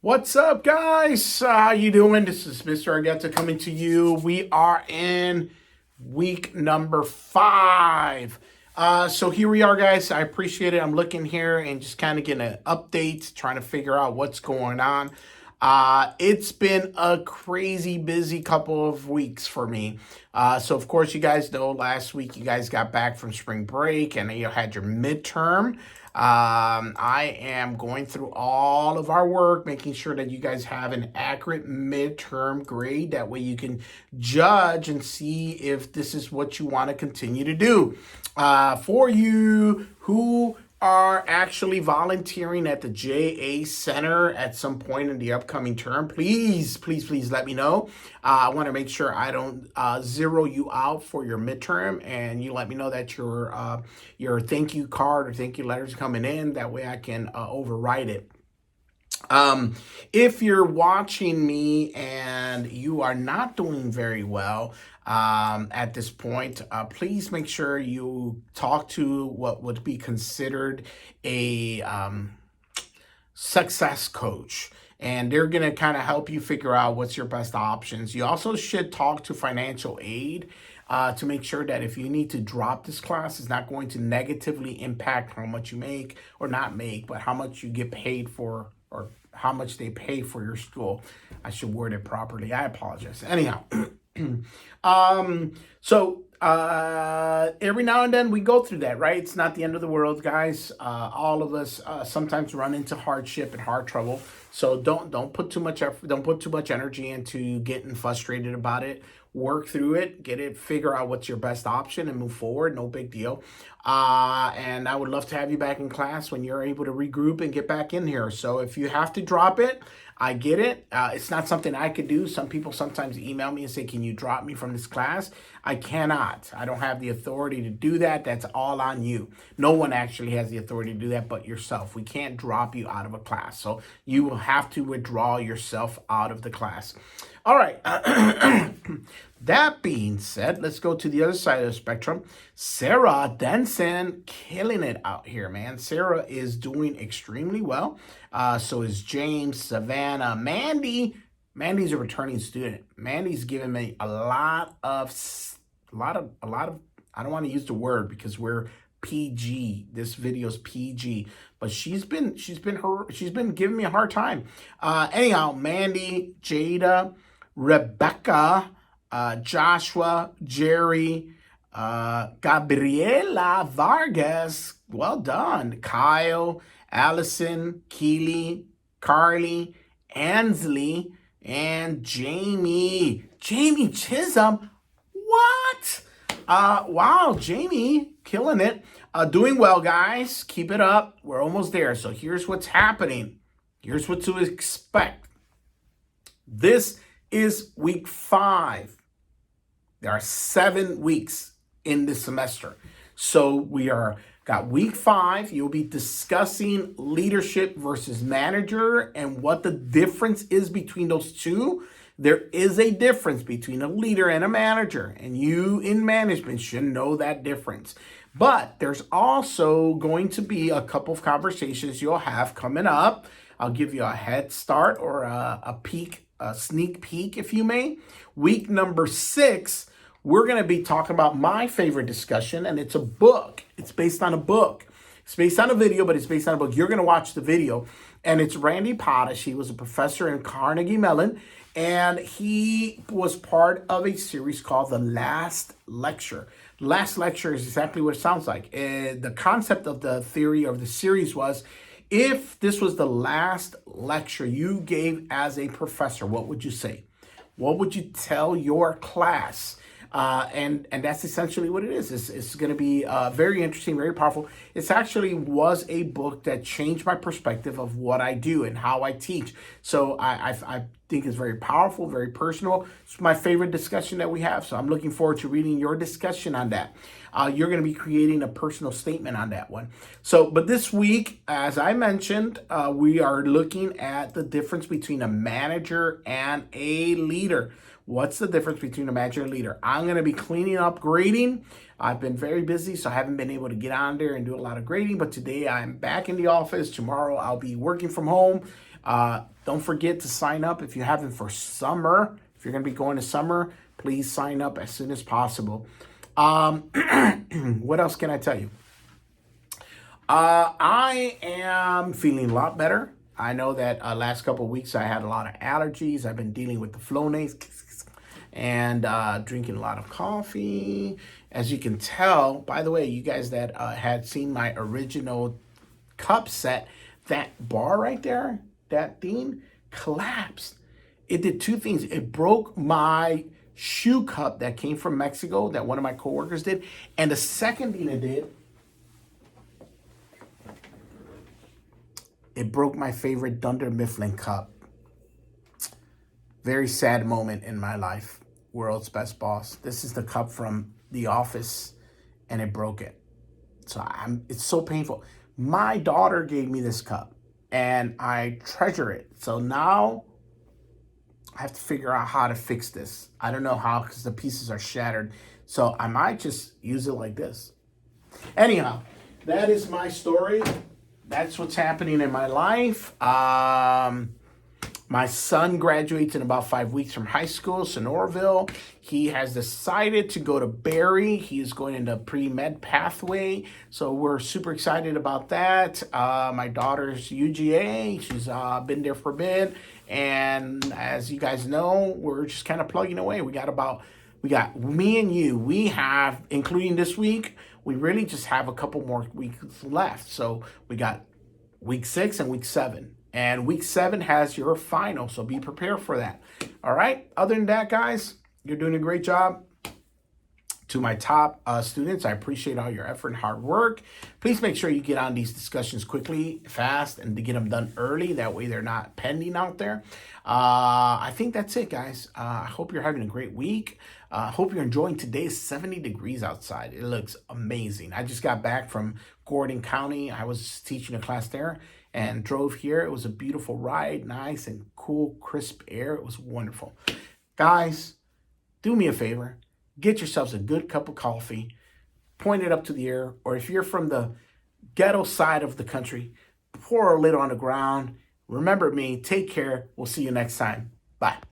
What's up, guys? How you doing? This is Mr. Argetta coming to you. We are in week number 5. So here we are, guys. I appreciate it. I'm looking here and just kind of getting an update, trying to figure out what's going on. It's been a crazy busy couple of weeks for me. So of course, you guys know last week you guys got back from spring break and you had your midterm. I am going through all of our work, making sure that you guys have an accurate midterm grade. That way you can judge and see if this is what you want to continue to do. For you who are actually volunteering at the JA Center at some point in the upcoming term, please let me know. I want to make sure I don't zero you out for your midterm, and you let me know that your thank you card or thank you letters coming in. That way I can override it. If you're watching me and you are not doing very well at this point, please make sure you talk to what would be considered a success coach. And they're going to kind of help you figure out what's your best options. You also should talk to financial aid to make sure that if you need to drop this class, it's not going to negatively impact how much you make or not make, but how much you get paid for or how much they pay for your school. I should word it properly. I apologize. Anyhow, every now and then we go through that, right? It's not the end of the world, guys. All of us sometimes run into hardship and hard trouble. So don't put too much effort, don't put too much energy into getting frustrated about it. Work through it, get it, figure out what's your best option and move forward. No big deal. And I would love to have you back in class when you're able to regroup and get back in here. So if you have to drop it, I get it. It's not something I could do. Some people sometimes email me and say, can you drop me from this class? I cannot. I don't have the authority to do that. That's all on you. No one actually has the authority to do that but yourself. We can't drop you out of a class. So you will have to withdraw yourself out of the class. All right. That being said, let's go to the other side of the spectrum. Sarah Denson, killing it out here, man. Sarah is doing extremely well. So is James, Savannah, Mandy. Mandy's a returning student. Mandy's giving me a lot of. I don't want to use the word because we're PG. This video's PG, but she's been giving me a hard time. Anyhow, Mandy, Jada, Rebecca, Joshua, Jerry, Gabriela Vargas, well done. Kyle, Allison, Keely, Carly, Ansley, and Jamie. Jamie Chisholm. What? Wow, Jamie, killing it. Doing well, guys. Keep it up. We're almost there. So here's what's happening. Here's what to expect. This is week 5. There are 7 weeks in this semester. So got week 5. You'll be discussing leadership versus manager and what the difference is between those two. There is a difference between a leader and a manager, and you in management should know that difference. But there's also going to be a couple of conversations you'll have coming up. I'll give you a head start or a sneak peek, if you may. Week number 6, we're going to be talking about my favorite discussion, and it's a book. It's based on a book. It's based on a video, but it's based on a book. You're going to watch the video, and it's Randy Potash. He was a professor in Carnegie Mellon, and he was part of a series called The Last Lecture. Last Lecture is exactly what it sounds like. The concept of the theory of the series was, if this was the last lecture you gave as a professor, what would you say? What would you tell your class? And that's essentially what it is. It's going to be very interesting, very powerful. It actually was a book that changed my perspective of what I do and how I teach. So I think it's very powerful, very personal. It's my favorite discussion that we have. So I'm looking forward to reading your discussion on that. You're going to be creating a personal statement on that one. So, but this week, as I mentioned, we are looking at the difference between a manager and a leader. What's the difference between a manager and a leader? I'm going to be cleaning up grading. I've been very busy, so I haven't been able to get on there and do a lot of grading. But today I'm back in the office. Tomorrow I'll be working from home. Don't forget to sign up if you haven't for summer. If you're going to be going to summer, please sign up as soon as possible. What else can I tell you? I am feeling a lot better. I know that last couple of weeks I had a lot of allergies. I've been dealing with the Flonase and drinking a lot of coffee. As you can tell, by the way, you guys that had seen my original cup set, that bar right there, that thing collapsed. It did two things. It broke my shoe cup that came from Mexico that one of my coworkers did. And the second thing it broke my favorite Dunder Mifflin cup. Very sad moment in my life. World's best boss. This is the cup from The Office, and it broke it. So it's so painful. My daughter gave me this cup, and I treasure it. So now I have to figure out how to fix this. I don't know how because the pieces are shattered. So I might just use it like this. Anyhow, that is my story. That's what's happening in my life. My son graduates in about 5 weeks from high school, Sonoraville. He has decided to go to Barry. He is going into pre-med pathway. So we're super excited about that. My daughter's UGA. She's been there for a bit. And as you guys know, we're just kind of plugging away. We got me and you. We have, including this week, we really just have a couple more weeks left. So we got week 6 and week 7. And week 7 has your final, so be prepared for that. All right? Other than that, guys, you're doing a great job. To my top students, I appreciate all your effort and hard work. Please make sure you get on these discussions quickly, fast, and to get them done early. That way they're not pending out there. I think that's it, guys. I hope you're having a great week. Hope you're enjoying today's 70 degrees outside. It looks amazing. I just got back from Gordon County. I was teaching a class there and drove here. It was a beautiful ride, nice and cool, crisp air. It was wonderful. Guys, do me a favor. Get yourselves a good cup of coffee, point it up to the air, or if you're from the ghetto side of the country, pour a lid on the ground. Remember me. Take care. We'll see you next time. Bye.